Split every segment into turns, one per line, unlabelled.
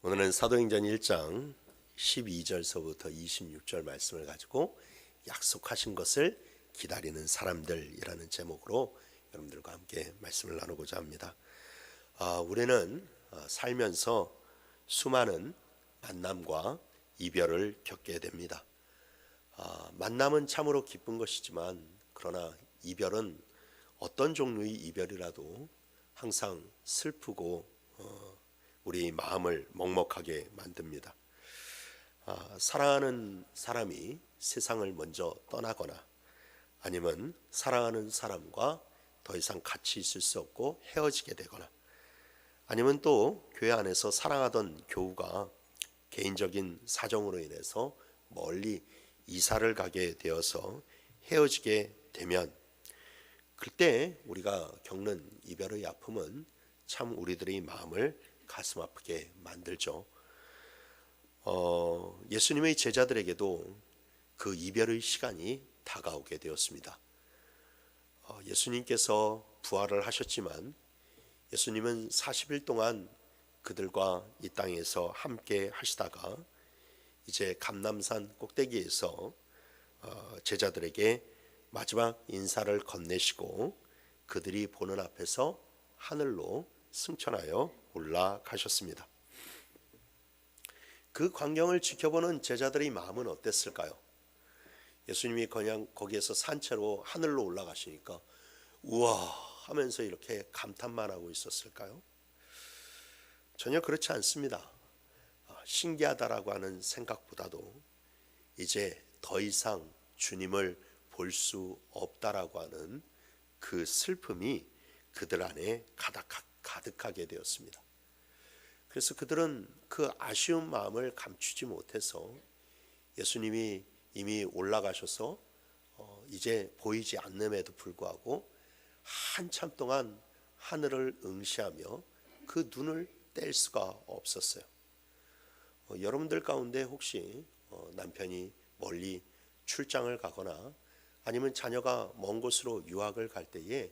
오늘은 사도행전 1장 12절서부터 26절 말씀을 가지고 약속하신 것을 기다리는 사람들이라는 제목으로 여러분들과 함께 말씀을 나누고자 합니다. 우리는 살면서 수많은 만남과 이별을 겪게 됩니다. 만남은 참으로 기쁜 것이지만 그러나 이별은 어떤 종류의 이별이라도 항상 슬프고 우리 마음을 먹먹하게 만듭니다. 사랑하는 사람이 세상을 먼저 떠나거나 아니면 사랑하는 사람과 더 이상 같이 있을 수 없고 헤어지게 되거나 아니면 또 교회 안에서 사랑하던 교우가 개인적인 사정으로 인해서 멀리 이사를 가게 되어서 헤어지게 되면 그때 우리가 겪는 이별의 아픔은 참 우리들의 마음을 가슴 아프게 만들죠. 예수님의 제자들에게도 그 이별의 시간이 다가오게 되었습니다. 예수님께서 부활을 하셨지만 예수님은 40일 동안 그들과 이 땅에서 함께 하시다가 이제 감람산 꼭대기에서 제자들에게 마지막 인사를 건네시고 그들이 보는 앞에서 하늘로 승천하여 올라가셨습니다. 그 광경을 지켜보는 제자들의 마음은 어땠을까요? 예수님이 그냥 거기에서 산채로 하늘로 올라가시니까 우와 하면서 이렇게 감탄만 하고 있었을까요? 전혀 그렇지 않습니다. 신기하다라고 하는 생각보다도 이제 더 이상 주님을 볼 수 없다라고 하는 그 슬픔이 그들 안에 가득하게 되었습니다. 그래서 그들은 그 아쉬운 마음을 감추지 못해서 예수님이 이미 올라가셔서 이제 보이지 않음에도 불구하고 한참 동안 하늘을 응시하며 그 눈을 뗄 수가 없었어요. 여러분들 가운데 혹시 남편이 멀리 출장을 가거나 아니면 자녀가 먼 곳으로 유학을 갈 때에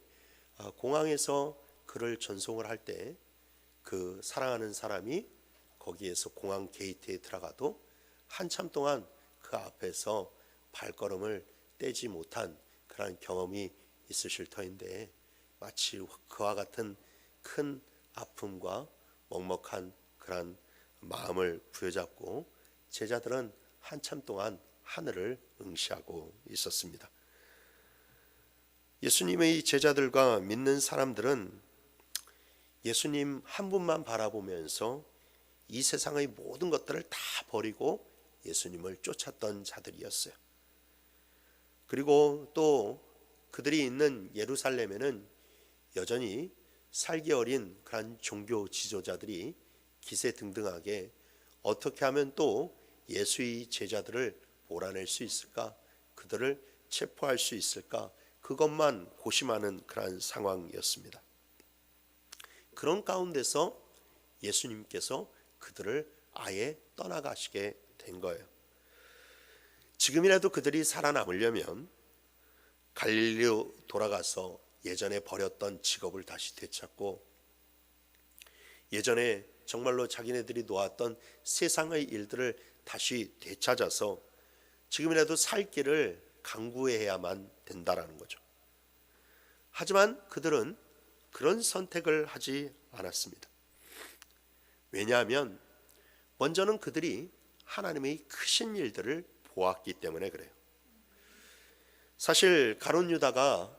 공항에서 그를 전송을 할 때 그 사랑하는 사람이 거기에서 공항 게이트에 들어가도 한참 동안 그 앞에서 발걸음을 떼지 못한 그런 경험이 있으실 터인데 마치 그와 같은 큰 아픔과 먹먹한 그런 마음을 부여잡고 제자들은 한참 동안 하늘을 응시하고 있었습니다. 예수님의 제자들과 믿는 사람들은 예수님 한 분만 바라보면서 이 세상의 모든 것들을 다 버리고 예수님을 쫓았던 자들이었어요. 그리고 또 그들이 있는 예루살렘에는 여전히 살기 어린 그런 종교 지도자들이 기세등등하게 어떻게 하면 또 예수의 제자들을 몰아낼 수 있을까? 그들을 체포할 수 있을까? 그것만 고심하는 그런 상황이었습니다. 그런 가운데서 예수님께서 그들을 아예 떠나가시게 된 거예요. 지금이라도 그들이 살아남으려면 갈릴리로 돌아가서 예전에 버렸던 직업을 다시 되찾고 예전에 정말로 자기네들이 놓았던 세상의 일들을 다시 되찾아서 지금이라도 살 길을 강구해야만 된다라는 거죠. 하지만 그들은 그런 선택을 하지 않았습니다. 왜냐하면 먼저는 그들이 하나님의 크신 일들을 보았기 때문에 그래요. 사실 가룟 유다가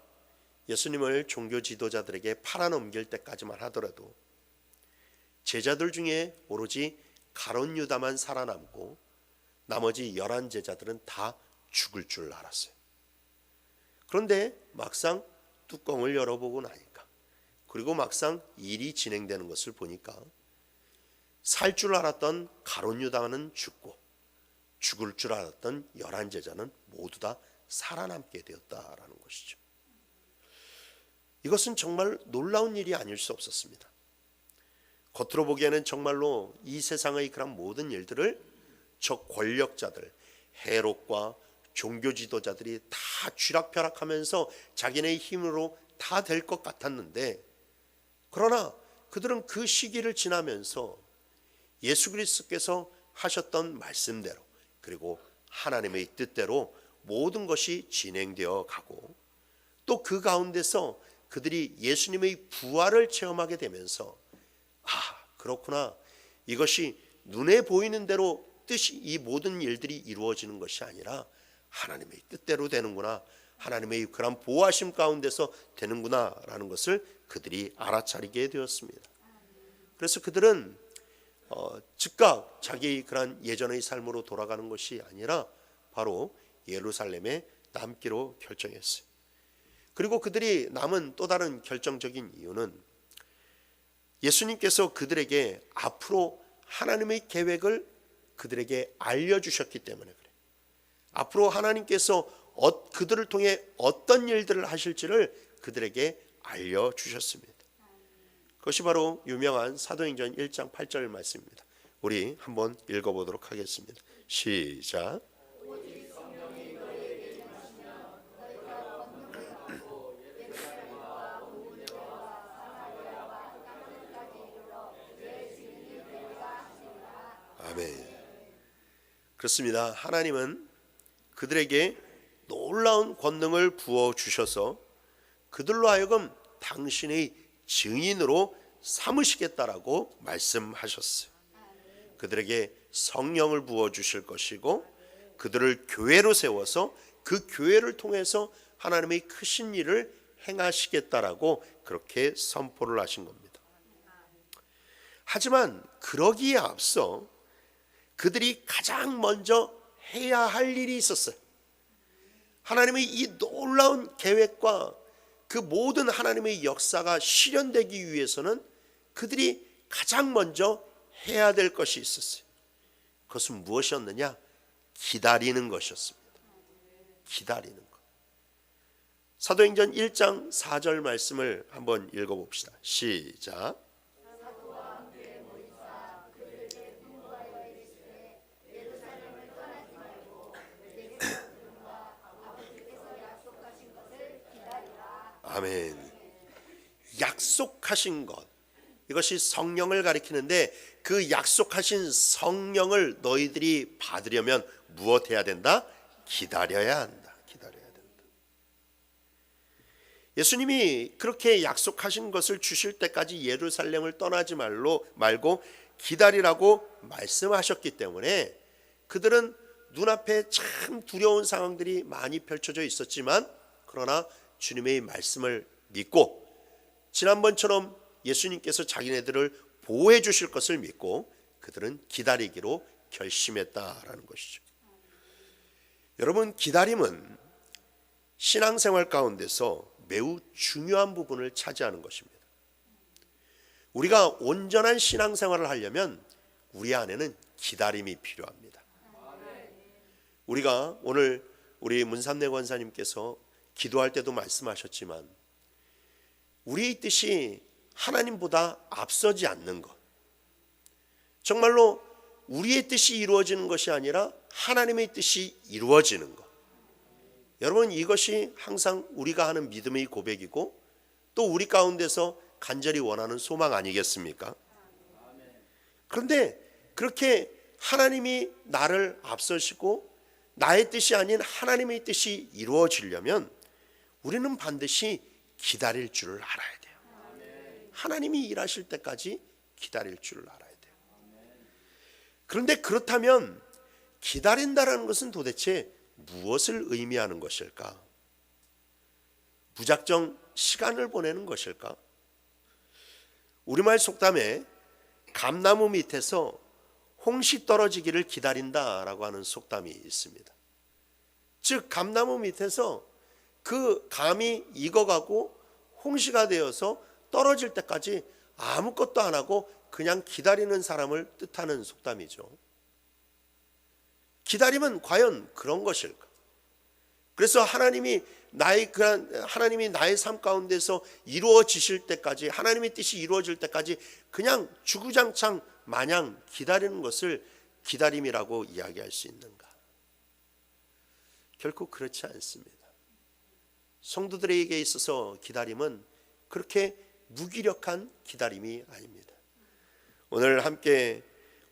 예수님을 종교 지도자들에게 팔아넘길 때까지만 하더라도 제자들 중에 오로지 가룟 유다만 살아남고 나머지 11 제자들은 다 죽을 줄 알았어요. 그런데 막상 뚜껑을 열어보고 나니까 그리고 막상 일이 진행되는 것을 보니까 살 줄 알았던 가룟 유다는 죽고 죽을 줄 알았던 11 제자는 모두 다 살아남게 되었다라는 것이죠. 이것은 정말 놀라운 일이 아닐 수 없었습니다. 겉으로 보기에는 정말로 이 세상의 그런 모든 일들을 저 권력자들, 헤롯과 종교 지도자들이 다 쥐락펴락하면서 자기네의 힘으로 다 될 것 같았는데 그러나 그들은 그 시기를 지나면서 예수 그리스도께서 하셨던 말씀대로 그리고 하나님의 뜻대로 모든 것이 진행되어 가고 또 그 가운데서 그들이 예수님의 부활을 체험하게 되면서 그렇구나, 이것이 눈에 보이는 대로 뜻이 이 모든 일들이 이루어지는 것이 아니라 하나님의 뜻대로 되는구나, 하나님의 그런 보호하심 가운데서 되는구나 라는 것을 그들이 알아차리게 되었습니다. 그래서 그들은 즉각 자기 그런 예전의 삶으로 돌아가는 것이 아니라 바로 예루살렘에 남기로 결정했어요. 그리고 그들이 남은 또 다른 결정적인 이유는 예수님께서 그들에게 앞으로 하나님의 계획을 그들에게 알려주셨기 때문에 그래요. 앞으로 하나님께서 그들을 통해 어떤 일들을 하실지를 그들에게 알려주셨습니다. 그것이 바로 유명한 사도행전 1장 8절 말씀입니다. 우리 한번 읽어보도록 하겠습니다. 시작. 아멘. 그렇습니다. 하나님은 그들에게 놀라운 권능을 부어주셔서 그들로 하여금 당신의 증인으로 삼으시겠다라고 말씀하셨어요. 그들에게 성령을 부어주실 것이고 그들을 교회로 세워서 그 교회를 통해서 하나님의 크신 일을 행하시겠다라고 그렇게 선포를 하신 겁니다. 하지만 그러기에 앞서 그들이 가장 먼저 해야 할 일이 있었어요. 하나님의 이 놀라운 계획과 그 모든 하나님의 역사가 실현되기 위해서는 그들이 가장 먼저 해야 될 것이 있었어요. 그것은 무엇이었느냐? 기다리는 것이었습니다. 기다리는 것. 사도행전 1장 4절 말씀을 한번 읽어봅시다. 시작. 아멘. 약속하신 것, 이것이 성령을 가리키는데 그 약속하신 성령을 너희들이 받으려면 무엇해야 된다? 기다려야 한다. 기다려야 된다. 예수님이 그렇게 약속하신 것을 주실 때까지 예루살렘을 떠나지 말고 기다리라고 말씀하셨기 때문에 그들은 눈앞에 참 두려운 상황들이 많이 펼쳐져 있었지만 그러나 주님의 말씀을 믿고 지난번처럼 예수님께서 자기네들을 보호해 주실 것을 믿고 그들은 기다리기로 결심했다라는 것이죠. 여러분, 기다림은 신앙생활 가운데서 매우 중요한 부분을 차지하는 것입니다. 우리가 온전한 신앙생활을 하려면 우리 안에는 기다림이 필요합니다. 우리가 오늘 우리 문삼래 권사님께서 기도할 때도 말씀하셨지만 우리의 뜻이 하나님보다 앞서지 않는 것, 정말로 우리의 뜻이 이루어지는 것이 아니라 하나님의 뜻이 이루어지는 것, 여러분 이것이 항상 우리가 하는 믿음의 고백이고 또 우리 가운데서 간절히 원하는 소망 아니겠습니까? 그런데 그렇게 하나님이 나를 앞서시고 나의 뜻이 아닌 하나님의 뜻이 이루어지려면 우리는 반드시 기다릴 줄을 알아야 돼요. 하나님이 일하실 때까지 기다릴 줄을 알아야 돼요. 그런데 그렇다면 기다린다라는 것은 도대체 무엇을 의미하는 것일까? 무작정 시간을 보내는 것일까? 우리말 속담에 감나무 밑에서 홍시 떨어지기를 기다린다라고 하는 속담이 있습니다. 즉 감나무 밑에서 그 감이 익어가고 홍시가 되어서 떨어질 때까지 아무것도 안 하고 그냥 기다리는 사람을 뜻하는 속담이죠. 기다림은 과연 그런 것일까? 그래서 하나님이 나의 삶 가운데서 이루어지실 때까지, 하나님의 뜻이 이루어질 때까지 그냥 주구장창 마냥 기다리는 것을 기다림이라고 이야기할 수 있는가? 결코 그렇지 않습니다. 성도들에게 있어서 기다림은 그렇게 무기력한 기다림이 아닙니다. 오늘 함께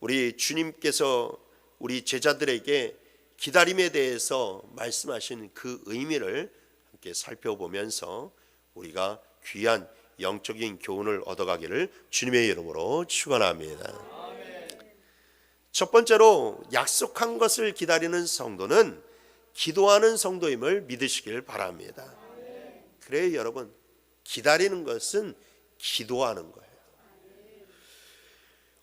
우리 주님께서 우리 제자들에게 기다림에 대해서 말씀하신 그 의미를 함께 살펴보면서 우리가 귀한 영적인 교훈을 얻어가기를 주님의 이름으로 축원합니다. 첫 번째로 약속한 것을 기다리는 성도는 기도하는 성도임을 믿으시길 바랍니다. 그래요, 여러분. 기다리는 것은 기도하는 거예요.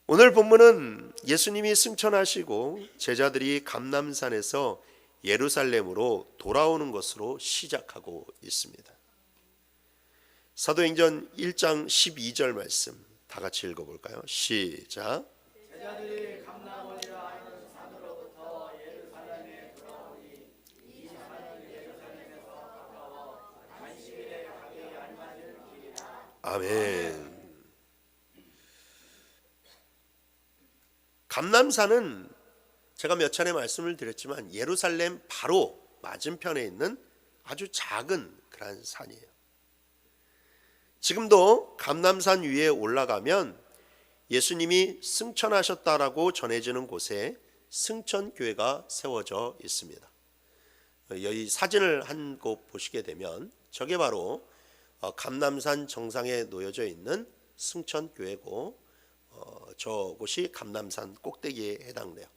오늘 본문은 예수님이 승천하시고 제자들이 감람산에서 예루살렘으로 돌아오는 것으로 시작하고 있습니다. 사도행전 1장 12절 말씀 다 같이 읽어볼까요? 시작.
제자들이 감람원이라 하는 산으로부터 예루살렘에 돌아오니 이 산은 예루살렘에서 가까워 안식일에 가기 알맞은 길이라.
아멘. 감람산은 제가 몇 차례 말씀을 드렸지만 예루살렘 바로 맞은편에 있는 아주 작은 그런 산이에요. 지금도 감람산 위에 올라가면 예수님이 승천하셨다라고 전해지는 곳에 승천교회가 세워져 있습니다. 여기 사진을 한 곳 보시게 되면 저게 바로 감람산 정상에 놓여져 있는 승천교회고 저곳이 감람산 꼭대기에 해당돼요.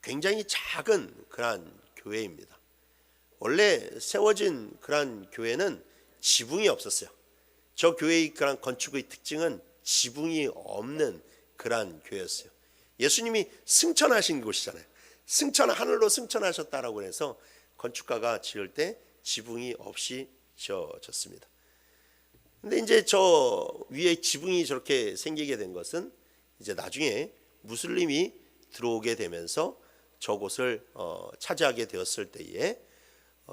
굉장히 작은 그러한 교회입니다. 원래 세워진 그러한 교회는 지붕이 없었어요. 저 교회의 그러한 건축의 특징은 지붕이 없는 그러한 교회였어요. 예수님이 승천하신 곳이잖아요. 하늘로 승천하셨다라고 해서 건축가가 지을 때 지붕이 없이 지어졌습니다. 근데 이제 저 위에 지붕이 저렇게 생기게 된 것은 이제 나중에 무슬림이 들어오게 되면서 저곳을 차지하게 되었을 때에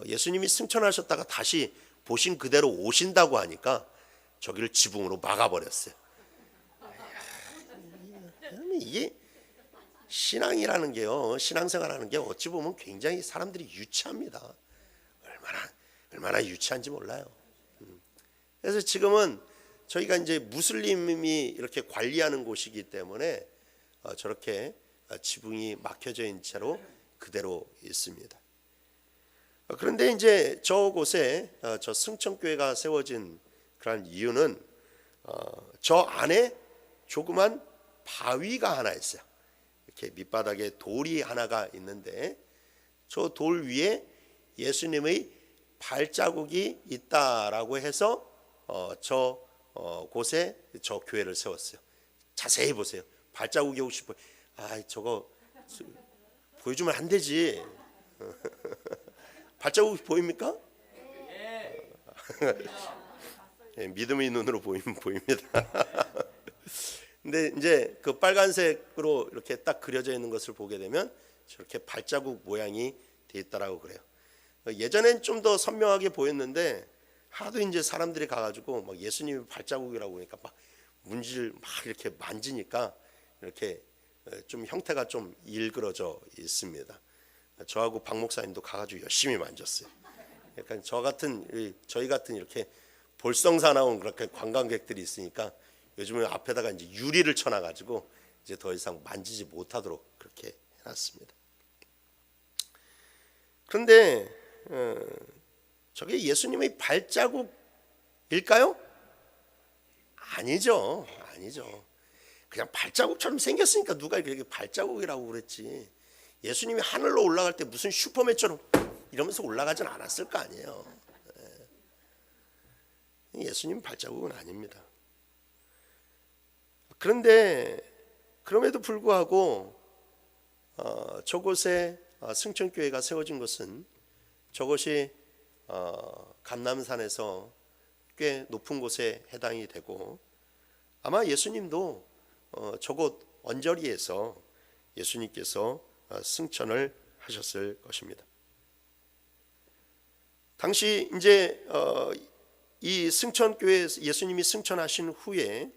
예수님이 승천하셨다가 다시 보신 그대로 오신다고 하니까 저기를 지붕으로 막아버렸어요. 이게 신앙이라는 게요, 신앙생활하는 게 어찌 보면 굉장히 사람들이 유치합니다. 얼마나 유치한지 몰라요. 그래서 지금은 저희가 이제 무슬림이 이렇게 관리하는 곳이기 때문에 저렇게 지붕이 막혀져 있는 채로 그대로 있습니다. 그런데 이제 저곳에 저 승천교회가 세워진 그런 이유는 저 안에 조그만 바위가 하나 있어요. 이렇게 밑바닥에 돌이 하나가 있는데 저 돌 위에 예수님의 발자국이 있다라고 해서 저 곳에 저 교회를 세웠어요. 자세히 보세요. 발자국이 혹시 저거 보여주면 안 되지. 발자국이 보입니까? 네, 믿음의 눈으로 보입니다. 근데 이제 그 빨간색으로 이렇게 딱 그려져 있는 것을 보게 되면 저렇게 발자국 모양이 돼 있다라고 그래요. 예전엔 좀 더 선명하게 보였는데 하도 이제 사람들이 가가지고 막 예수님이 발자국이라고 그러니까 막 문지를 막 이렇게 만지니까 이렇게 좀 형태가 좀 일그러져 있습니다. 저하고 박 목사님도 가가지고 열심히 만졌어요. 약간 저희 같은 이렇게 볼성사 나온 그렇게 관광객들이 있으니까 요즘은 앞에다가 이제 유리를 쳐놔가지고 이제 더 이상 만지지 못하도록 그렇게 해놨습니다. 그런데 저게 예수님의 발자국일까요? 아니죠. 그냥 발자국처럼 생겼으니까 누가 이렇게 발자국이라고 그랬지. 예수님이 하늘로 올라갈 때 무슨 슈퍼맨처럼 이러면서 올라가진 않았을 거 아니에요. 예수님 발자국은 아닙니다. 그런데 그럼에도 불구하고 저곳에 승천교회가 세워진 것은 저것이 감람산에서 꽤 높은 곳에 해당이 되고 아마 예수님도 저곳 언저리에서 예수님께서 승천을 하셨을 것입니다. 당시 이제 이 승천교회 예수님이 승천하신 후에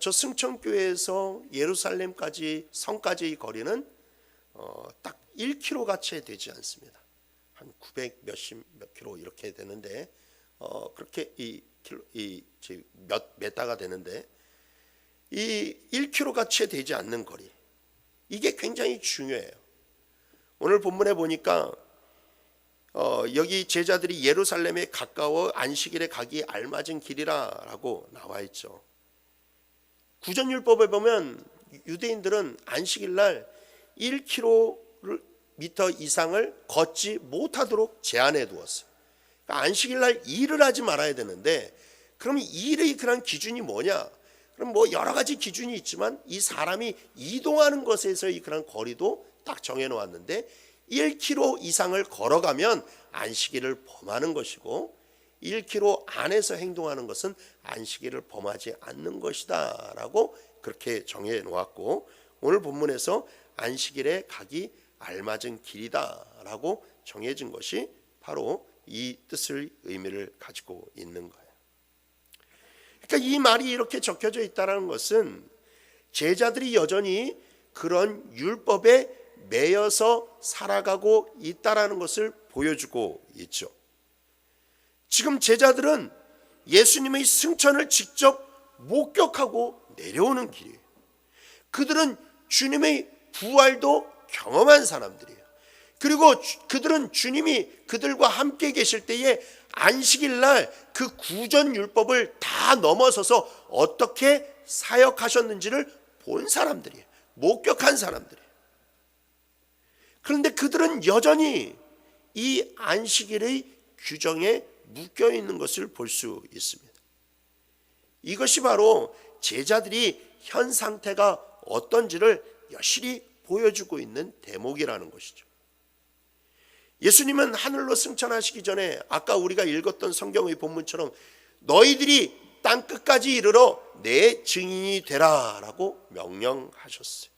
저 승천교회에서 예루살렘까지 성까지의 거리는 딱 1km가 채 되지 않습니다. 한 900 몇 킬로 이렇게 되는데 그 몇 메타가 되는데 이 1km가 채 되지 않는 거리, 이게 굉장히 중요해요. 오늘 본문에 보니까 여기 제자들이 예루살렘에 가까워 안식일에 가기 알맞은 길이라고 나와 있죠. 구전율법에 보면 유대인들은 안식일 날 1km 이상을 걷지 못하도록 제한해 두었어요. 그러니까 안식일 날 일을 하지 말아야 되는데, 그럼 일의 그런 기준이 뭐냐? 그럼 뭐 여러 가지 기준이 있지만 이 사람이 이동하는 것에서의 그런 거리도 딱 정해 놓았는데, 1km 이상을 걸어가면 안식일을 범하는 것이고 1km 안에서 행동하는 것은 안식일을 범하지 않는 것이다 라고 그렇게 정해 놓았고, 오늘 본문에서 안식일에 가기 알맞은 길이다 라고 정해진 것이 바로 이 뜻을 의미를 가지고 있는 거예요. 그러니까 이 말이 이렇게 적혀져 있다는 것은 제자들이 여전히 그런 율법에 매여서 살아가고 있다라는 것을 보여주고 있죠. 지금 제자들은 예수님의 승천을 직접 목격하고 내려오는 길이에요. 그들은 주님의 부활도 경험한 사람들이에요. 그리고 그들은 주님이 그들과 함께 계실 때에 안식일 날 그 구전 율법을 다 넘어서서 어떻게 사역하셨는지를 본 사람들이에요. 목격한 사람들이에요. 그런데 그들은 여전히 이 안식일의 규정에 묶여 있는 것을 볼 수 있습니다. 이것이 바로 제자들이 현 상태가 어떤지를 여실히 보여주고 있는 대목이라는 것이죠. 예수님은 하늘로 승천하시기 전에 아까 우리가 읽었던 성경의 본문처럼 너희들이 땅 끝까지 이르러 내 증인이 되라 라고 명령하셨어요.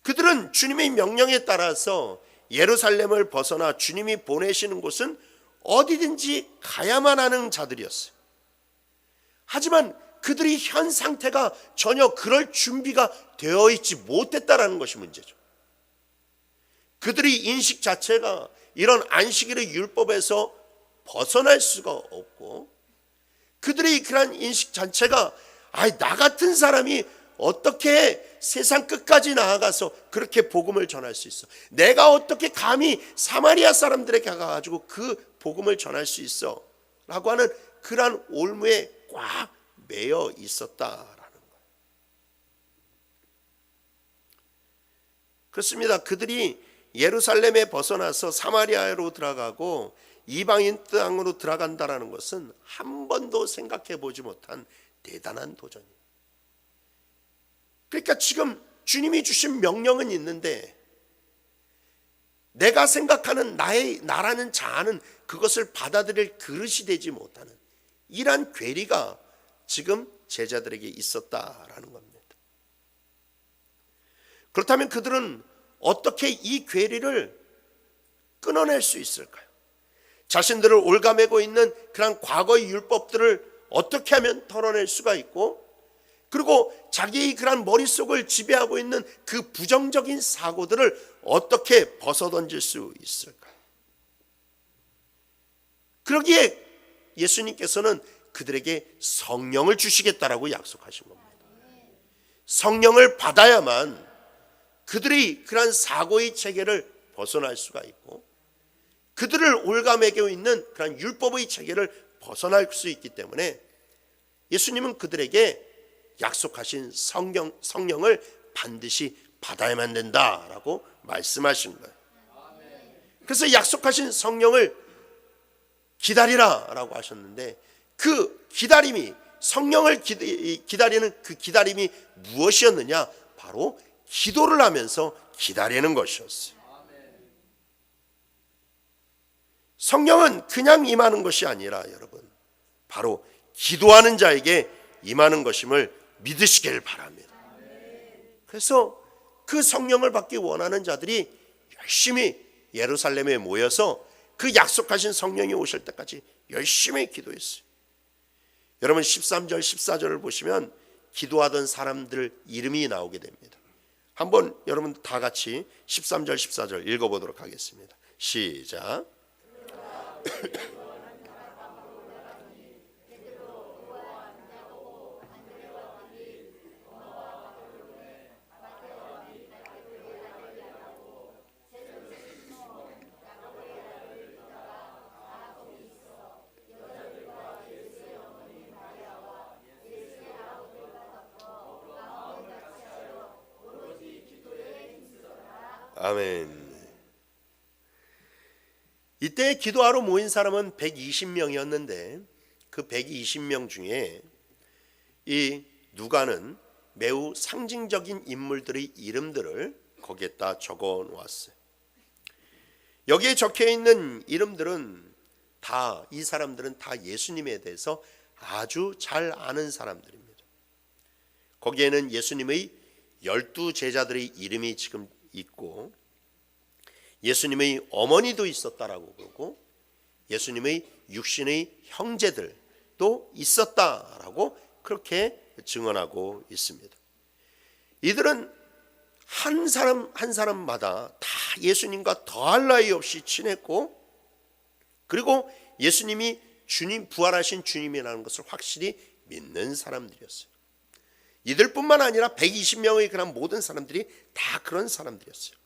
그들은 주님의 명령에 따라서 예루살렘을 벗어나 주님이 보내시는 곳은 어디든지 가야만 하는 자들이었어요. 하지만 그들이 현 상태가 전혀 그럴 준비가 되어 있지 못했다라는 것이 문제죠. 그들의 인식 자체가 이런 안식일의 율법에서 벗어날 수가 없고, 그들의 그런 인식 자체가 나 같은 사람이 어떻게 세상 끝까지 나아가서 그렇게 복음을 전할 수 있어? 내가 어떻게 감히 사마리아 사람들에게 가가지고 그 복음을 전할 수 있어? 라고 하는 그러한 올무에 꽉 매여 있었다라는 거예요. 그렇습니다. 그들이 예루살렘에 벗어나서 사마리아로 들어가고 이방인 땅으로 들어간다라는 것은 한 번도 생각해 보지 못한 대단한 도전이에요. 그러니까 지금 주님이 주신 명령은 있는데 내가 생각하는 나라는 자아는 그것을 받아들일 그릇이 되지 못하는 이러한 괴리가 지금 제자들에게 있었다라는 겁니다. 그렇다면 그들은 어떻게 이 괴리를 끊어낼 수 있을까요? 자신들을 올가매고 있는 그런 과거의 율법들을 어떻게 하면 털어낼 수가 있고, 그리고 자기의 그런 머릿속을 지배하고 있는 그 부정적인 사고들을 어떻게 벗어던질 수 있을까요? 그러기에 예수님께서는 그들에게 성령을 주시겠다라고 약속하신 겁니다. 성령을 받아야만 그들이 그런 사고의 체계를 벗어날 수가 있고, 그들을 올가매고 있는 그런 율법의 체계를 벗어날 수 있기 때문에 예수님은 그들에게 약속하신 성령을 반드시 받아야만 된다라고 말씀하신 거예요. 그래서 약속하신 성령을 기다리라라고 하셨는데, 그 기다림이, 성령을 기다리는 그 기다림이 무엇이었느냐? 바로 기도를 하면서 기다리는 것이었어요. 성령은 그냥 임하는 것이 아니라 여러분, 바로 기도하는 자에게 임하는 것임을 믿으시길 바랍니다. 그래서 그 성령을 받기 원하는 자들이 열심히 예루살렘에 모여서 그 약속하신 성령이 오실 때까지 열심히 기도했어요. 여러분 13절 14절을 보시면 기도하던 사람들 이름이 나오게 됩니다. 한번 여러분 다 같이 13절 14절 읽어보도록 하겠습니다. 시작. 아멘. 이때 기도하러 모인 사람은 120명이었는데 그 120명 중에 이 누가는 매우 상징적인 인물들의 이름들을 거기에다 적어 놓았어요. 여기에 적혀 있는 이름들은 다, 이 사람들은 다 예수님에 대해서 아주 잘 아는 사람들입니다. 거기에는 예수님의 12제자들의 이름이 지금 있고 예수님의 어머니도 있었다라고 그러고 예수님의 육신의 형제들도 있었다라고 그렇게 증언하고 있습니다. 이들은 한 사람 한 사람마다 다 예수님과 더할 나위 없이 친했고 그리고 예수님이 주님, 부활하신 주님이라는 것을 확실히 믿는 사람들이었어요. 이들뿐만 아니라 120명의 그런 모든 사람들이 다 그런 사람들이었어요.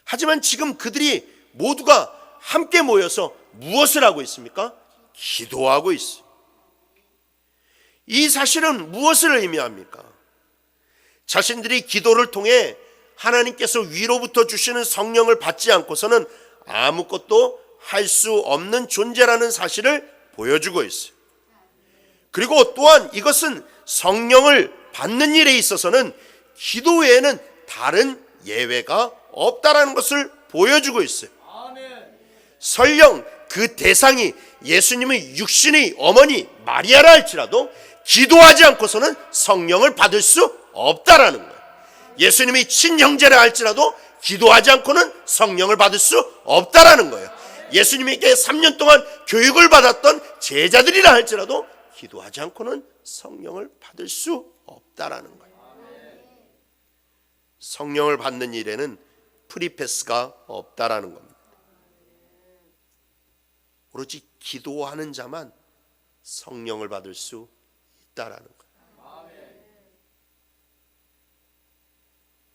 하지만 지금 그들이 모두가 함께 모여서 무엇을 하고 있습니까? 기도하고 있어요. 이 사실은 무엇을 의미합니까? 자신들이 기도를 통해 하나님께서 위로부터 주시는 성령을 받지 않고서는 아무것도 할 수 없는 존재라는 사실을 보여주고 있어요. 그리고 또한 이것은 성령을 받는 일에 있어서는 기도 외에는 다른 예외가 없다라는 것을 보여주고 있어요. 설령 그 대상이 예수님의 육신의 어머니 마리아라 할지라도 기도하지 않고서는 성령을 받을 수 없다라는 거예요. 예수님이 친형제라 할지라도 기도하지 않고는 성령을 받을 수 없다라는 거예요. 예수님에게 3년 동안 교육을 받았던 제자들이라 할지라도 기도하지 않고는 성령을 받을 수 없다라는 거예요. 성령을 받는 일에는 프리패스가 없다라는 겁니다. 오로지 기도하는 자만 성령을 받을 수 있다라는 거예요.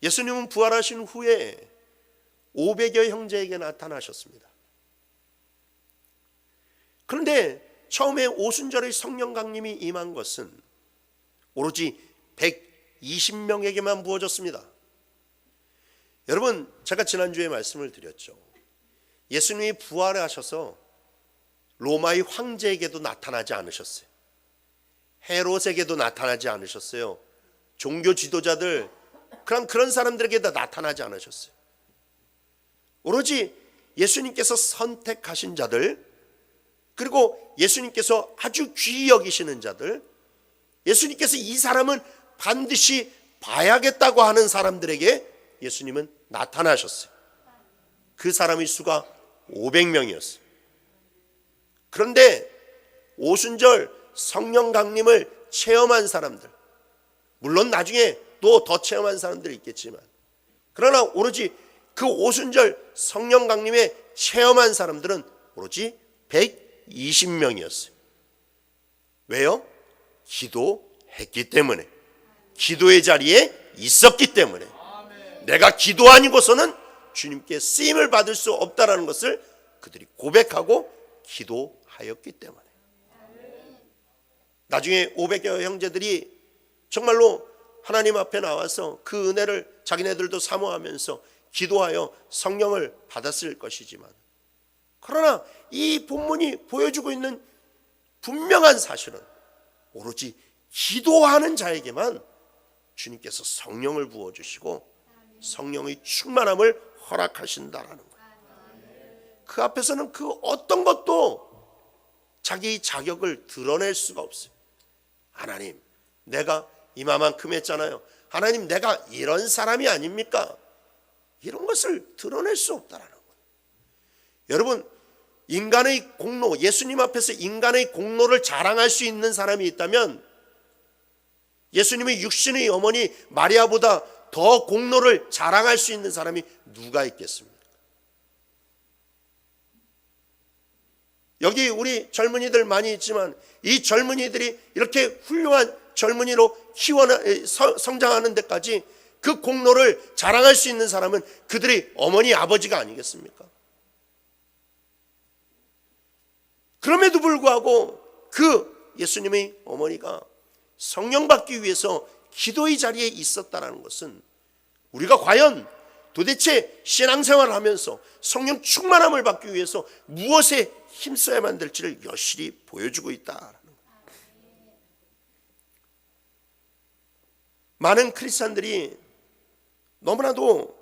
예수님은 부활하신 후에 500여 형제에게 나타나셨습니다. 그런데 처음에 오순절의 성령 강림이 임한 것은 오로지 120명에게만 부어졌습니다. 여러분, 제가 지난주에 말씀을 드렸죠. 예수님이 부활하셔서 로마의 황제에게도 나타나지 않으셨어요. 헤롯에게도 나타나지 않으셨어요. 종교 지도자들, 그런 사람들에게도 나타나지 않으셨어요. 오로지 예수님께서 선택하신 자들, 그리고 예수님께서 아주 귀히 여기시는 자들, 예수님께서 이 사람은 반드시 봐야겠다고 하는 사람들에게 예수님은 나타나셨어요. 그 사람의 수가 500명이었어요. 그런데 오순절 성령 강림을 체험한 사람들, 물론 나중에 또 더 체험한 사람들이 있겠지만, 그러나 오로지 그 오순절 성령 강림에 체험한 사람들은 오로지 120명이었어요. 왜요? 기도했기 때문에, 기도의 자리에 있었기 때문에. 내가 기도하는 곳에서는 주님께 쓰임을 받을 수 없다라는 것을 그들이 고백하고 기도하였기 때문에. 나중에 500여 형제들이 정말로 하나님 앞에 나와서 그 은혜를 자기네들도 사모하면서 기도하여 성령을 받았을 것이지만, 그러나 이 본문이 보여주고 있는 분명한 사실은 오로지 기도하는 자에게만 주님께서 성령을 부어주시고 성령의 충만함을 허락하신다라는 거예요. 그 앞에서는 그 어떤 것도 자기 자격을 드러낼 수가 없어요. 하나님, 내가 이마만큼 했잖아요. 하나님, 내가 이런 사람이 아닙니까? 이런 것을 드러낼 수 없다라는 거예요. 여러분, 인간의 공로, 예수님 앞에서 인간의 공로를 자랑할 수 있는 사람이 있다면 예수님의 육신의 어머니 마리아보다 더 공로를 자랑할 수 있는 사람이 누가 있겠습니까? 여기 우리 젊은이들 많이 있지만 이 젊은이들이 이렇게 훌륭한 젊은이로 성장하는 데까지 그 공로를 자랑할 수 있는 사람은 그들의 어머니 아버지가 아니겠습니까? 그럼에도 불구하고 그 예수님의 어머니가 성령 받기 위해서 기도의 자리에 있었다는 것은 우리가 과연 도대체 신앙생활을 하면서 성령 충만함을 받기 위해서 무엇에 힘써야만 될지를 여실히 보여주고 있다라는 거예요. 많은 크리스찬들이 너무나도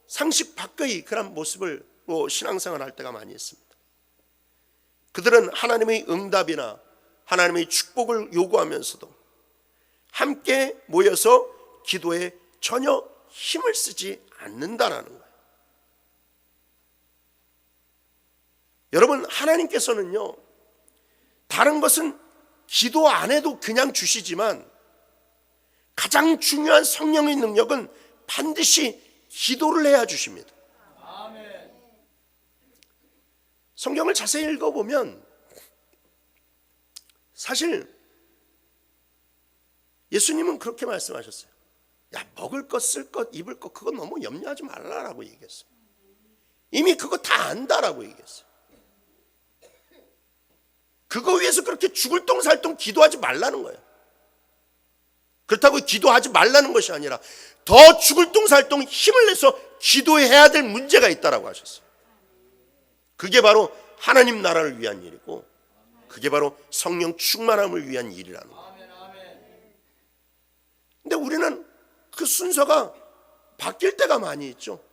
상식 밖의 그런 모습을 신앙생활을 할 때가 많이 있습니다. 그들은 하나님의 응답이나 하나님의 축복을 요구하면서도 함께 모여서 기도에 전혀 힘을 쓰지 않는다라는 거예요. 여러분, 하나님께서는요, 다른 것은 기도 안 해도 그냥 주시지만 가장 중요한 성령의 능력은 반드시 기도를 해야 주십니다. 성경을 자세히 읽어보면 사실 예수님은 그렇게 말씀하셨어요. 야, 먹을 것, 쓸 것, 입을 것 그거 너무 염려하지 말라라고 얘기했어요. 이미 그거 다 안다라고 얘기했어요. 그거 위해서 그렇게 죽을 똥살똥 기도하지 말라는 거예요. 그렇다고 기도하지 말라는 것이 아니라 더 죽을 똥살똥 힘을 내서 기도해야 될 문제가 있다라고 하셨어요. 그게 바로 하나님 나라를 위한 일이고 그게 바로 성령 충만함을 위한 일이라는 거예요. 근데 우리는 그 순서가 바뀔 때가 많이 있죠.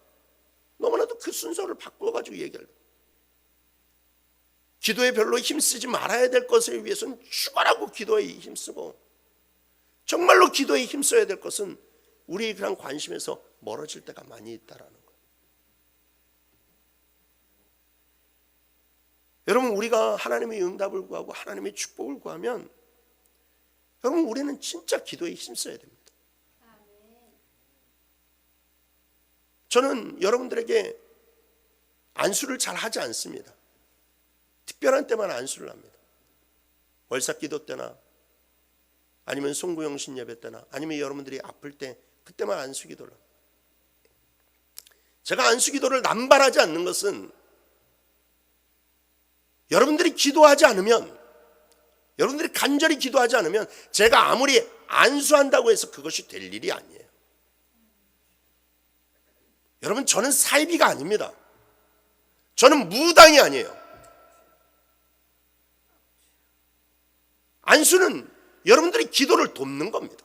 너무나도 그 순서를 바꿔가지고 얘기해요. 기도에 별로 힘쓰지 말아야 될 것을 위해서는 죽어라고 기도에 힘쓰고 정말로 기도에 힘써야 될 것은 우리의 그런 관심에서 멀어질 때가 많이 있다라는 거예요. 여러분, 우리가 하나님의 응답을 구하고 하나님의 축복을 구하면 여러분, 우리는 진짜 기도에 힘써야 됩니다. 저는 여러분들에게 안수를 잘 하지 않습니다. 특별한 때만 안수를 합니다. 월삭기도 때나 아니면 송구영신 예배 때나 아니면 여러분들이 아플 때 그때만 안수기도를 합니다. 제가 안수기도를 남발하지 않는 것은 여러분들이 기도하지 않으면, 여러분들이 간절히 기도하지 않으면 제가 아무리 안수한다고 해서 그것이 될 일이 아니에요. 여러분, 저는 사이비가 아닙니다. 저는 무당이 아니에요. 안수는 여러분들이 기도를 돕는 겁니다.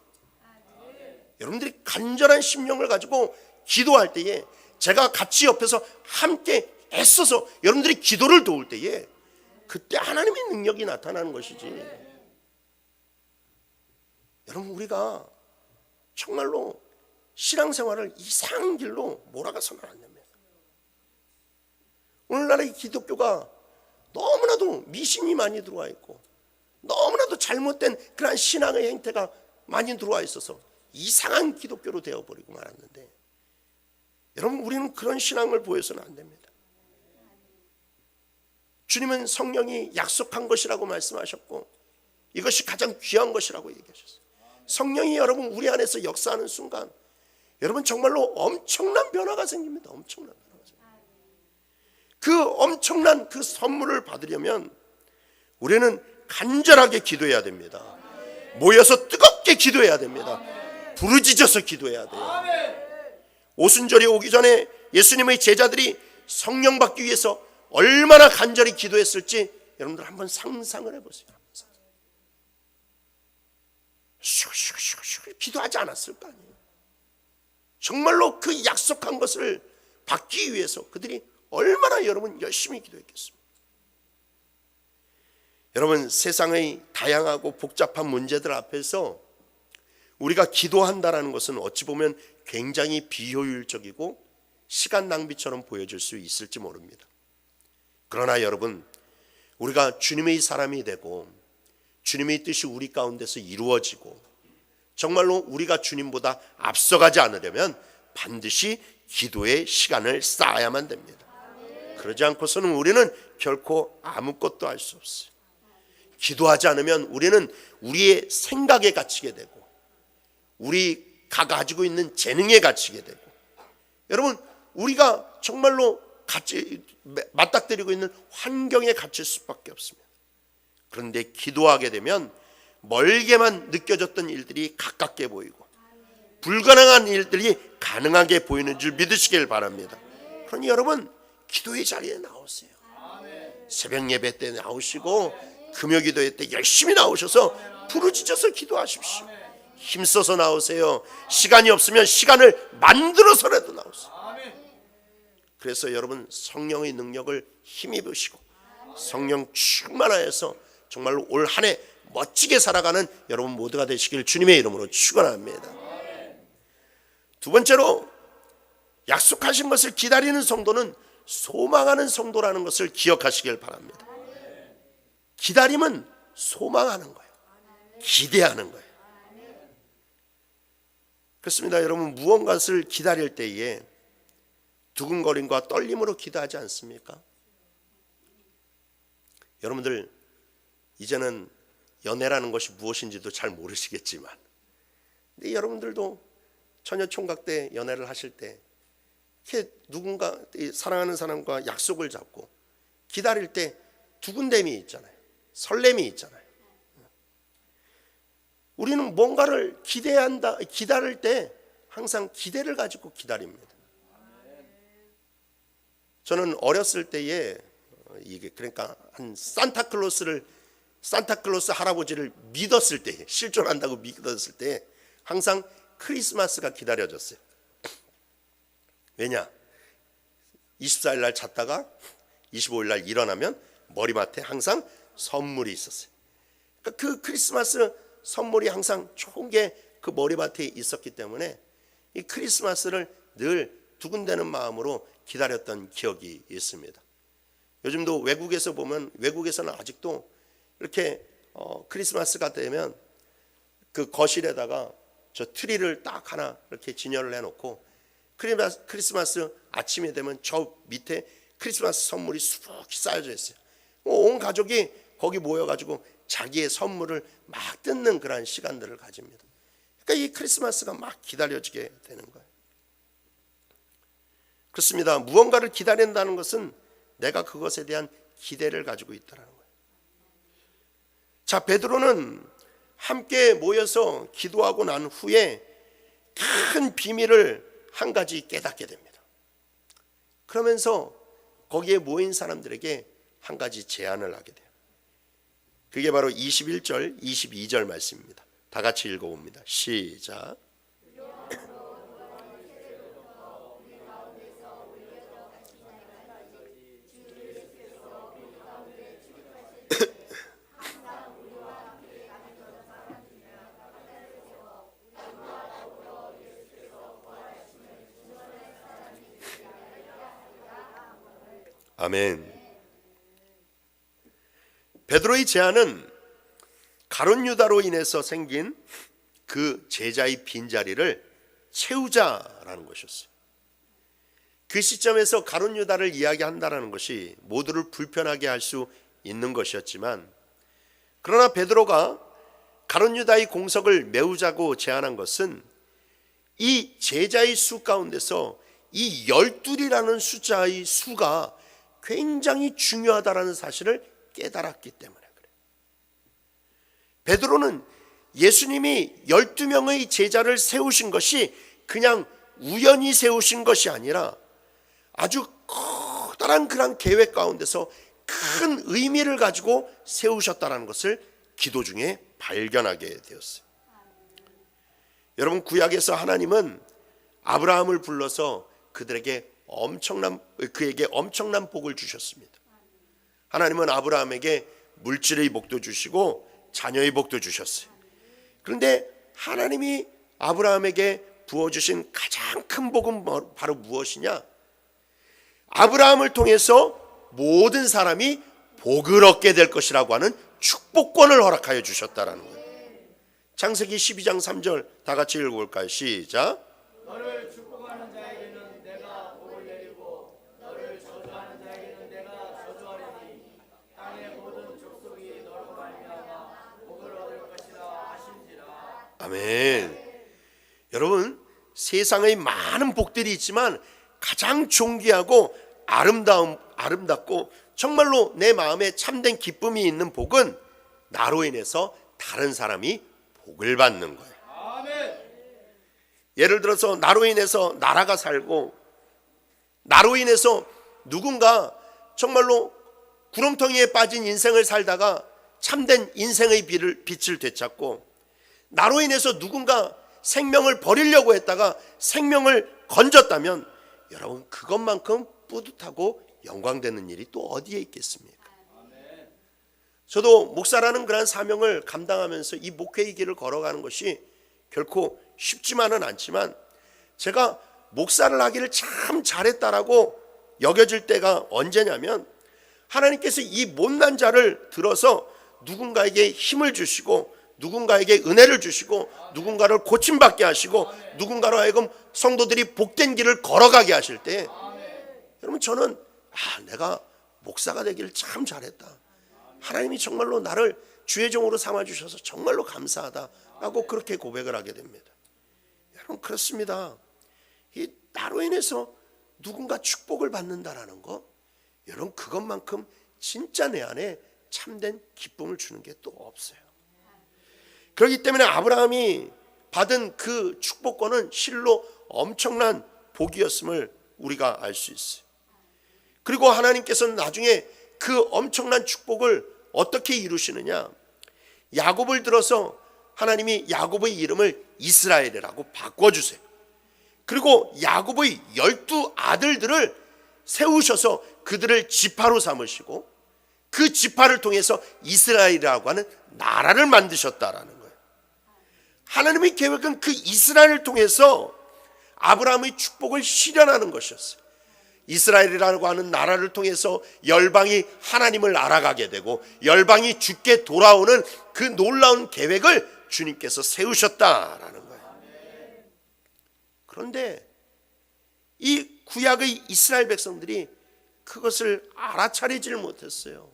여러분들이 간절한 심령을 가지고 기도할 때에 제가 같이 옆에서 함께 애써서 여러분들이 기도를 도울 때에 그때 하나님의 능력이 나타나는 것이지. 여러분, 우리가 정말로 신앙생활을 이상한 길로 몰아가서는 안 됩니다. 오늘날의 기독교가 너무나도 미신이 많이 들어와 있고 너무나도 잘못된 그러한 신앙의 행태가 많이 들어와 있어서 이상한 기독교로 되어버리고 말았는데, 여러분, 우리는 그런 신앙을 보여서는 안 됩니다. 주님은 성령이 약속한 것이라고 말씀하셨고 이것이 가장 귀한 것이라고 얘기하셨어요. 성령이 여러분 우리 안에서 역사하는 순간 여러분 정말로 엄청난 변화가 생깁니다. 엄청난 변화가 생깁니다. 그 엄청난 그 선물을 받으려면 우리는 간절하게 기도해야 됩니다. 모여서 뜨겁게 기도해야 됩니다. 부르짖어서 기도해야 돼요. 오순절이 오기 전에 예수님의 제자들이 성령 받기 위해서 얼마나 간절히 기도했을지 여러분들 한번 상상을 해보세요. 슉슉슉슉 기도하지 않았을 거 아니에요. 정말로 그 약속한 것을 받기 위해서 그들이 얼마나 여러분 열심히 기도했겠습니까? 여러분, 세상의 다양하고 복잡한 문제들 앞에서 우리가 기도한다라는 것은 어찌 보면 굉장히 비효율적이고 시간 낭비처럼 보여질 수 있을지 모릅니다. 그러나 여러분, 우리가 주님의 사람이 되고 주님의 뜻이 우리 가운데서 이루어지고 정말로 우리가 주님보다 앞서가지 않으려면 반드시 기도의 시간을 쌓아야만 됩니다. 그러지 않고서는 우리는 결코 아무것도 할 수 없어요. 기도하지 않으면 우리는 우리의 생각에 갇히게 되고 우리가 가지고 있는 재능에 갇히게 되고, 여러분, 우리가 정말로 같이 맞닥뜨리고 있는 환경에 갇힐 수밖에 없습니다. 그런데 기도하게 되면 멀게만 느껴졌던 일들이 가깝게 보이고 불가능한 일들이 가능하게 보이는 줄 믿으시길 바랍니다. 그러니 여러분 기도의 자리에 나오세요. 새벽 예배 때 나오시고 금요 기도회 때 열심히 나오셔서 부르짖어서 기도하십시오. 힘써서 나오세요. 시간이 없으면 시간을 만들어서라도 나오세요. 그래서 여러분 성령의 능력을 힘입으시고 성령 충만하여서 정말로 올 한 해 멋지게 살아가는 여러분 모두가 되시길 주님의 이름으로 축원합니다. 두 번째로 약속하신 것을 기다리는 성도는 소망하는 성도라는 것을 기억하시길 바랍니다. 기다림은 소망하는 거예요. 기대하는 거예요. 그렇습니다. 여러분 무언가를 기다릴 때에 두근거림과 떨림으로 기도하지 않습니까? 여러분들 이제는 연애라는 것이 무엇인지도 잘 모르시겠지만 근데 여러분들도 처녀 총각 때 연애를 하실 때 이렇게 누군가 사랑하는 사람과 약속을 잡고 기다릴 때 두근댐이 있잖아요. 설렘이 있잖아요. 우리는 뭔가를 기다릴 때 항상 기대를 가지고 기다립니다. 저는 어렸을 때에 이게 그러니까 한 산타클로스 할아버지를 믿었을 때, 실존한다고 믿었을 때 항상 크리스마스가 기다려졌어요. 왜냐? 24일 날 잤다가 25일 날 일어나면 머리맡에 항상 선물이 있었어요. 그러니까 그 크리스마스 선물이 항상 좋은 게 그 머리맡에 있었기 때문에 이 크리스마스를 늘 두근대는 마음으로 기다렸던 기억이 있습니다. 요즘도 외국에서 보면 외국에서는 아직도 이렇게 크리스마스가 되면 그 거실에다가 저 트리를 딱 하나 이렇게 진열을 해놓고 크리스마스 아침이 되면 저 밑에 크리스마스 선물이 수북히 쌓여져 있어요. 온 가족이 거기 모여가지고 자기의 선물을 막 뜯는 그런 시간들을 가집니다. 그러니까 이 크리스마스가 막 기다려지게 되는 거예요. 그렇습니다. 무언가를 기다린다는 것은 내가 그것에 대한 기대를 가지고 있다는 거예요. 자, 베드로는 함께 모여서 기도하고 난 후에 큰 비밀을 한 가지 깨닫게 됩니다. 그러면서 거기에 모인 사람들에게 한 가지 제안을 하게 돼요. 그게 바로 21절, 22절 말씀입니다. 다 같이 읽어봅니다. 시작. 아멘. 베드로의 제안은 가룟 유다로 인해서 생긴 그 제자의 빈자리를 채우자라는 것이었어요. 그 시점에서 가룟 유다를 이야기한다는 것이 모두를 불편하게 할 수 있는 것이었지만, 그러나 베드로가 가룟 유다의 공석을 메우자고 제안한 것은 이 제자의 수 가운데서 이 12이라는 숫자의 수가 굉장히 중요하다는 사실을 깨달았기 때문에 그래요. 베드로는 예수님이 12명의 제자를 세우신 것이 그냥 우연히 세우신 것이 아니라 아주 커다란 그런 계획 가운데서 큰 의미를 가지고 세우셨다는 것을 기도 중에 발견하게 되었어요. 여러분, 구약에서 하나님은 아브라함을 불러서 그에게 엄청난 복을 주셨습니다. 하나님은 아브라함에게 물질의 복도 주시고 자녀의 복도 주셨어요. 그런데 하나님이 아브라함에게 부어주신 가장 큰 복은 바로 무엇이냐? 아브라함을 통해서 모든 사람이 복을 얻게 될 것이라고 하는 축복권을 허락하여 주셨다라는 거예요. 창세기 12장 3절 다 같이 읽어볼까요? 시작.
너를 축복하는 자에게는 내가 복을 내리고 너를 저주하는 자에게는 내가 저주하리니 땅의 모든 족속이 너로 말미암아 복을 얻을 것이라 하신지라.
아멘. 여러분, 세상의 많은 복들이 있지만 가장 존귀하고 아름답고 정말로 내 마음에 참된 기쁨이 있는 복은 나로 인해서 다른 사람이 복을 받는 거예요.
아멘.
예를 들어서 나로 인해서 나라가 살고, 나로 인해서 누군가 정말로 구렁텅이에 빠진 인생을 살다가 참된 인생의 빛을 되찾고, 나로 인해서 누군가 생명을 버리려고 했다가 생명을 건졌다면 여러분, 그것만큼 뿌듯하고 영광되는 일이 또 어디에 있겠습니까? 저도 목사라는 그런 사명을 감당하면서 이 목회의 길을 걸어가는 것이 결코 쉽지만은 않지만, 제가 목사를 하기를 참 잘했다라고 여겨질 때가 언제냐면, 하나님께서 이 못난 자를 들어서 누군가에게 힘을 주시고, 누군가에게 은혜를 주시고, 누군가를 고침받게 하시고, 누군가로 하여금 성도들이 복된 길을 걸어가게 하실 때, 여러분, 저는 내가 목사가 되기를 참 잘했다, 하나님이 정말로 나를 주의 종으로 삼아주셔서 정말로 감사하다라고 그렇게 고백을 하게 됩니다. 여러분, 그렇습니다. 이 나로 인해서 누군가 축복을 받는다라는 거, 여러분, 그것만큼 진짜 내 안에 참된 기쁨을 주는 게 또 없어요. 그렇기 때문에 아브라함이 받은 그 축복권은 실로 엄청난 복이었음을 우리가 알 수 있어요. 그리고 하나님께서는 나중에 그 엄청난 축복을 어떻게 이루시느냐, 야곱을 들어서 하나님이 야곱의 이름을 이스라엘이라고 바꿔주세요. 그리고 야곱의 12 아들들을 세우셔서 그들을 지파로 삼으시고, 그 지파를 통해서 이스라엘이라고 하는 나라를 만드셨다라는 거예요. 하나님의 계획은 그 이스라엘을 통해서 아브라함의 축복을 실현하는 것이었어요. 이스라엘이라고 하는 나라를 통해서 열방이 하나님을 알아가게 되고, 열방이 주께 돌아오는 그 놀라운 계획을 주님께서 세우셨다라는 거예요. 그런데 이 구약의 이스라엘 백성들이 그것을 알아차리지를 못했어요.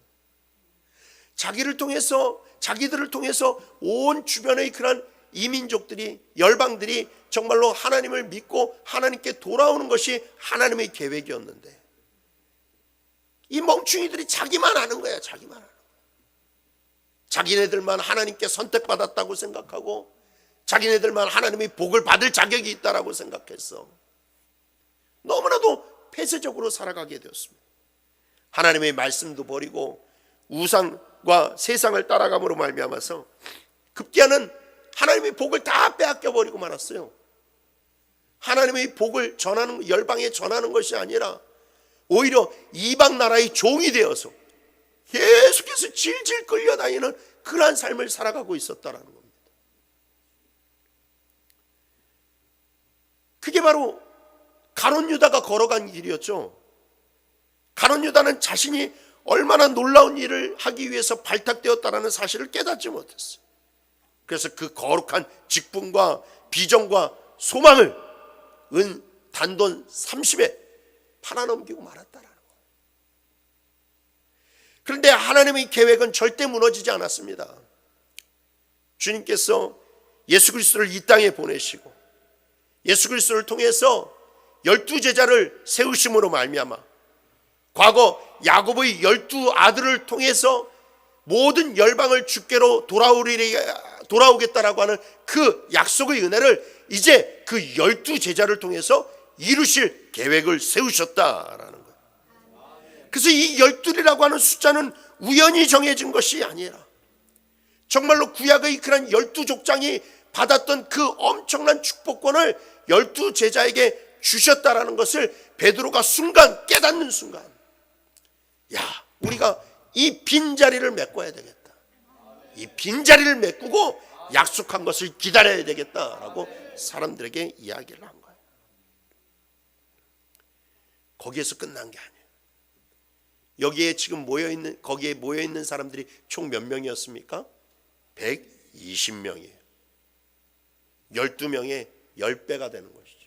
자기들을 통해서 온 주변의 그런 이민족들이, 열방들이 정말로 하나님을 믿고 하나님께 돌아오는 것이 하나님의 계획이었는데, 이 멍충이들이 자기만 아는 거야. 자기만 아는 거야. 자기네들만 하나님께 선택받았다고 생각하고, 자기네들만 하나님의 복을 받을 자격이 있다라고 생각했어. 너무나도 폐쇄적으로 살아가게 되었습니다. 하나님의 말씀도 버리고 우상과 세상을 따라감으로 말미암아서 급기야는 하나님의 복을 다 빼앗겨 버리고 말았어요. 하나님의 복을 전하는, 열방에 전하는 것이 아니라 오히려 이방 나라의 종이 되어서 계속해서 질질 끌려다니는 그러한 삶을 살아가고 있었다라는 겁니다. 그게 바로 가룟 유다가 걸어간 길이었죠. 가룟 유다는 자신이 얼마나 놀라운 일을 하기 위해서 발탁되었다라는 사실을 깨닫지 못했어요. 그래서 그 거룩한 직분과 비전과 소망을 단돈 30에 팔아넘기고 말았다라는 거예요. 그런데 하나님의 계획은 절대 무너지지 않았습니다. 주님께서 예수 그리스도를 이 땅에 보내시고, 예수 그리스도를 통해서 12제자를 세우심으로 말미암아 과거 야곱의 12 아들을 통해서 모든 열방을 주께로 돌아오겠다라고 하는 그 약속의 은혜를 이제 그 12제자를 통해서 이루실 계획을 세우셨다라는 거예요. 그래서 이 12이라고 하는 숫자는 우연히 정해진 것이 아니라 정말로 구약의 그런 12족장이 받았던 그 엄청난 축복권을 12제자에게 주셨다라는 것을 베드로가 순간 깨닫는 순간, 야, 우리가 이 빈자리를 메꿔야 되겠다. 이 빈자리를 메꾸고 약속한 것을 기다려야 되겠다라고 사람들에게 이야기를 한 거예요. 거기에서 끝난 게 아니에요. 여기에 지금 거기에 모여있는 사람들이 총 몇 명이었습니까? 120명이에요. 12명의 10배가 되는 것이죠.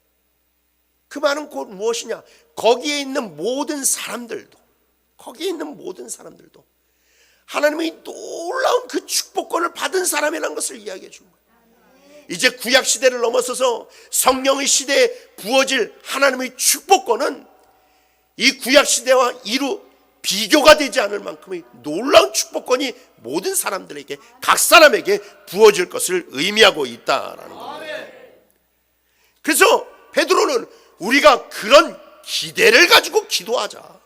그 말은 곧 무엇이냐? 거기에 있는 모든 사람들도 하나님의 놀라운 그 축복권을 받은 사람이라는 것을 이야기해 준 거예요. 이제 구약 시대를 넘어서서 성령의 시대에 부어질 하나님의 축복권은 이 구약 시대와 이루 비교가 되지 않을 만큼의 놀라운 축복권이 모든 사람들에게, 각 사람에게 부어질 것을 의미하고 있다라는 겁니다. 그래서 베드로는 우리가 그런 기대를 가지고 기도하자.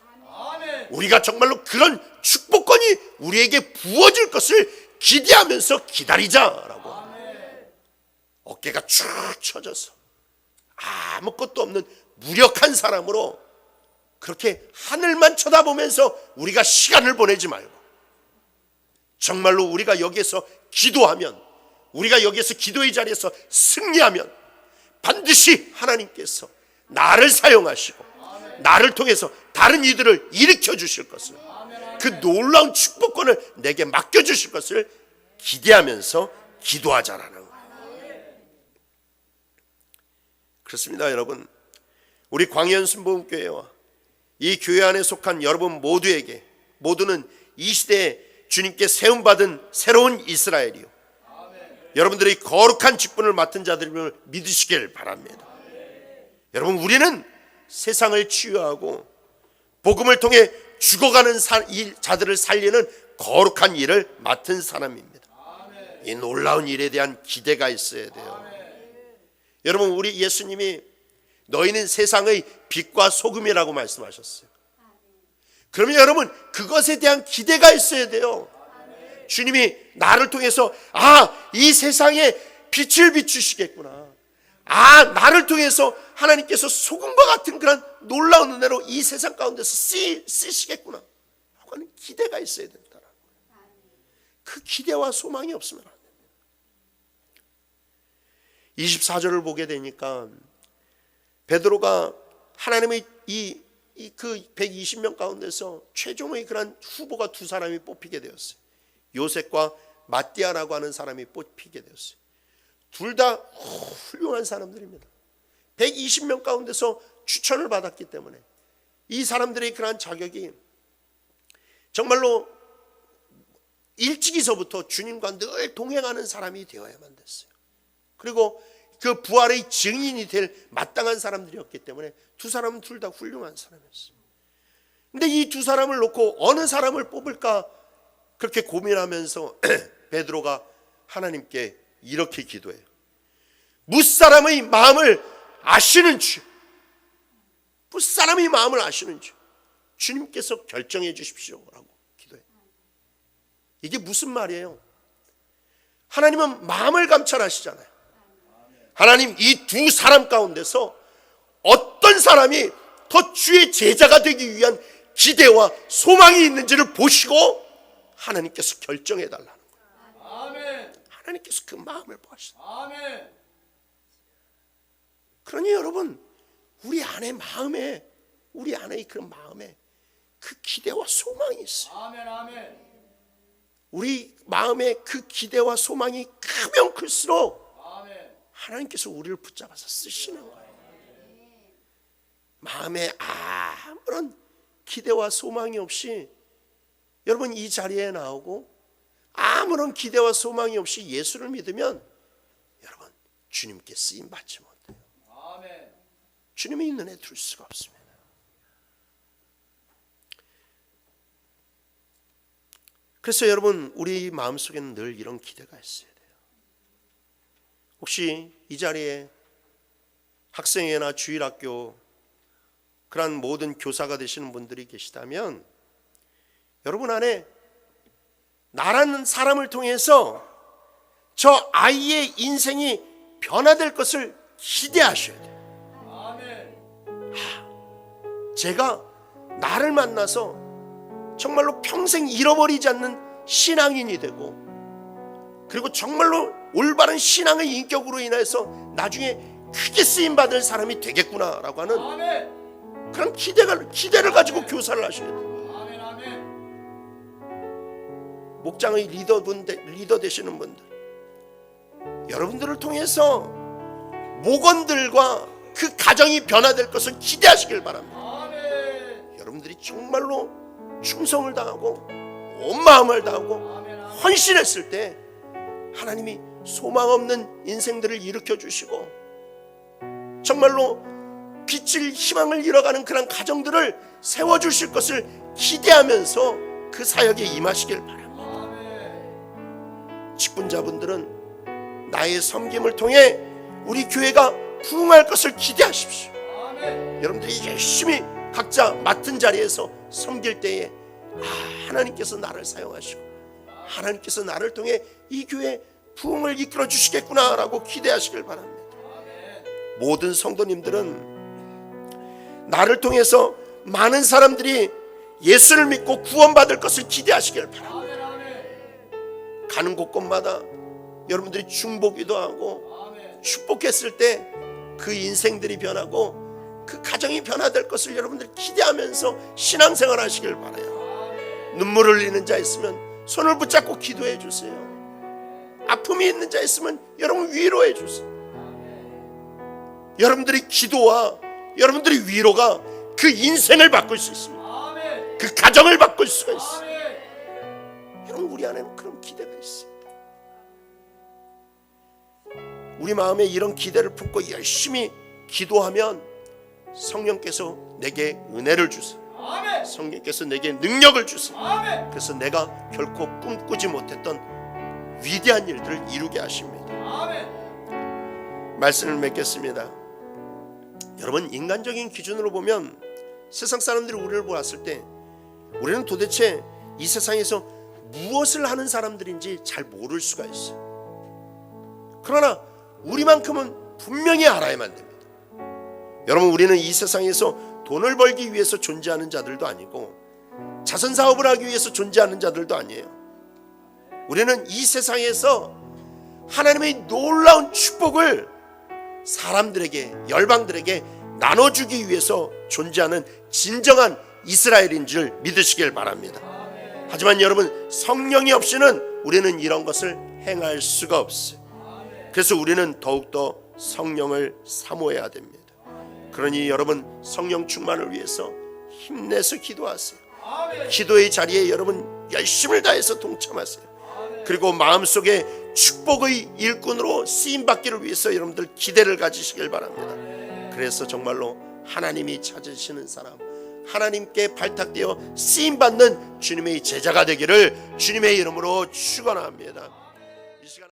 우리가 정말로 그런 축복권이 우리에게 부어질 것을 기대하면서 기다리자라고. 어깨가 쭉 쳐져서 아무것도 없는 무력한 사람으로 그렇게 하늘만 쳐다보면서 우리가 시간을 보내지 말고, 정말로 우리가 여기에서 기도하면, 우리가 여기에서 기도의 자리에서 승리하면 반드시 하나님께서 나를 사용하시고 나를 통해서 다른 이들을 일으켜 주실 것을, 그 놀라운 축복권을 내게 맡겨주실 것을 기대하면서 기도하자라는 거예요. 그렇습니다. 여러분, 우리 광야연순복음교회와 이 교회 안에 속한 여러분 모두에게, 모두는 이 시대에 주님께 세움받은 새로운 이스라엘이요, 여러분들의 거룩한 직분을 맡은 자들임을 믿으시길 바랍니다. 여러분, 우리는 세상을 치유하고 복음을 통해 죽어가는 자들을 살리는 거룩한 일을 맡은 사람입니다. 이 놀라운 일에 대한 기대가 있어야 돼요. 여러분, 우리 예수님이 너희는 세상의 빛과 소금이라고 말씀하셨어요. 그러면 여러분, 그것에 대한 기대가 있어야 돼요. 주님이 나를 통해서 이 세상에 빛을 비추시겠구나, 나를 통해서 하나님께서 소금과 같은 그런 놀라운 은혜로 이 세상 가운데서 쓰시겠구나 하고 하는 기대가 있어야 된다. 그 기대와 소망이 없으면 안 됩니다. 24절을 보게 되니까 베드로가 하나님의 그 120명 가운데서 최종의 그런 후보가 두 사람이 뽑히게 되었어요. 요셉과 마띠아라고 하는 사람이 뽑히게 되었어요. 둘 다 훌륭한 사람들입니다. 120명 가운데서 추천을 받았기 때문에 이 사람들의 그러한 자격이 정말로 일찍이서부터 주님과 늘 동행하는 사람이 되어야만 됐어요. 그리고 그 부활의 증인이 될 마땅한 사람들이었기 때문에 두 사람은 둘 다 훌륭한 사람이었어요. 근데 이 두 사람을 놓고 어느 사람을 뽑을까 그렇게 고민하면서 베드로가 하나님께 이렇게 기도해요. 무사람의 마음을 아시는 주, 무사람의 마음을 아시는 주, 주님께서 결정해 주십시오라고 기도해요. 이게 무슨 말이에요? 하나님은 마음을 감찰하시잖아요. 하나님, 이 두 사람 가운데서 어떤 사람이 더 주의 제자가 되기 위한 기대와 소망이 있는지를 보시고 하나님께서 결정해 달라는 거예요.
아멘.
하나님께서 그 마음을 보시죠.
아멘.
그러니 여러분, 우리 안의 그런 마음에 그 기대와 소망이 있어요.
아멘. 아멘.
우리 마음에 그 기대와 소망이 크면 클수록
아멘.
하나님께서 우리를 붙잡아서 쓰시는 거예요. 마음에 아무런 기대와 소망이 없이 여러분 이 자리에 나오고 아무런 기대와 소망이 없이 예수를 믿으면 여러분 주님께 쓰임 받지 못해요.
아멘.
주님의 눈에 둘 수가 없습니다. 그래서 여러분, 우리 마음속에는 늘 이런 기대가 있어야 돼요. 혹시 이 자리에 학생회나 주일학교 그런 모든 교사가 되시는 분들이 계시다면 여러분 안에 나라는 사람을 통해서 저 아이의 인생이 변화될 것을 기대하셔야 돼요.
아멘.
제가 나를 만나서 정말로 평생 잃어버리지 않는 신앙인이 되고, 그리고 정말로 올바른 신앙의 인격으로 인해서 나중에 크게 쓰임받을 사람이 되겠구나라고 하는
아멘.
그런 기대를 가지고 교사를 하셔야 돼요.
아멘. 아멘.
목장의 리더 되시는 분들, 여러분들을 통해서 목원들과 그 가정이 변화될 것을 기대하시길 바랍니다.
아멘.
여러분들이 정말로 충성을 다하고 온 마음을 다하고 헌신했을 때 하나님이 소망 없는 인생들을 일으켜 주시고 정말로 빛을 희망을 잃어가는 그런 가정들을 세워주실 것을 기대하면서 그 사역에 임하시길 바랍니다. 직분자분들은 나의 섬김을 통해 우리 교회가 부흥할 것을 기대하십시오.
아멘.
여러분들이 열심히 각자 맡은 자리에서 섬길 때에 하나님께서 나를 사용하시고 하나님께서 나를 통해 이 교회 부흥을 이끌어 주시겠구나라고 기대하시길 바랍니다. 모든 성도님들은 나를 통해서 많은 사람들이 예수를 믿고 구원받을 것을 기대하시길 바랍니다. 가는 곳곳마다 여러분들이 중보기도 하고 축복했을 때 그 인생들이 변하고 그 가정이 변화될 것을 여러분들이 기대하면서 신앙생활 하시길 바라요. 눈물 흘리는 자 있으면 손을 붙잡고 기도해 주세요. 아픔이 있는 자 있으면 여러분 위로해 주세요. 여러분들이 기도와 여러분들이 위로가 그 인생을 바꿀 수 있습니다. 그 가정을 바꿀 수가 있어요. 여러분 우리 안에는 그런 기대가 있습니다. 우리 마음에 이런 기대를 품고 열심히 기도하면 성령께서 내게 은혜를 주세요. 성령께서 내게 능력을 주세요. 그래서 내가 결코 꿈꾸지 못했던 위대한 일들을 이루게 하십니다. 말씀을 맺겠습니다. 여러분 인간적인 기준으로 보면 세상 사람들이 우리를 보았을 때 우리는 도대체 이 세상에서 무엇을 하는 사람들인지 잘 모를 수가 있어요. 그러나 우리만큼은 분명히 알아야만 됩니다. 여러분 우리는 이 세상에서 돈을 벌기 위해서 존재하는 자들도 아니고 자선사업을 하기 위해서 존재하는 자들도 아니에요. 우리는 이 세상에서 하나님의 놀라운 축복을 사람들에게 열방들에게 나눠주기 위해서 존재하는 진정한 이스라엘인 줄 믿으시길 바랍니다. 하지만 여러분 성령이 없이는 우리는 이런 것을 행할 수가 없어요. 그래서 우리는 더욱더 성령을 사모해야 됩니다. 그러니 여러분 성령 충만을 위해서 힘내서 기도하세요. 기도의 자리에 여러분 열심을 다해서 동참하세요. 그리고 마음속에 축복의 일꾼으로 쓰임받기를 위해서 여러분들 기대를 가지시길 바랍니다. 그래서 정말로 하나님이 찾으시는 사람, 하나님께 발탁되어 쓰임받는 주님의 제자가 되기를 주님의 이름으로 축원합니다.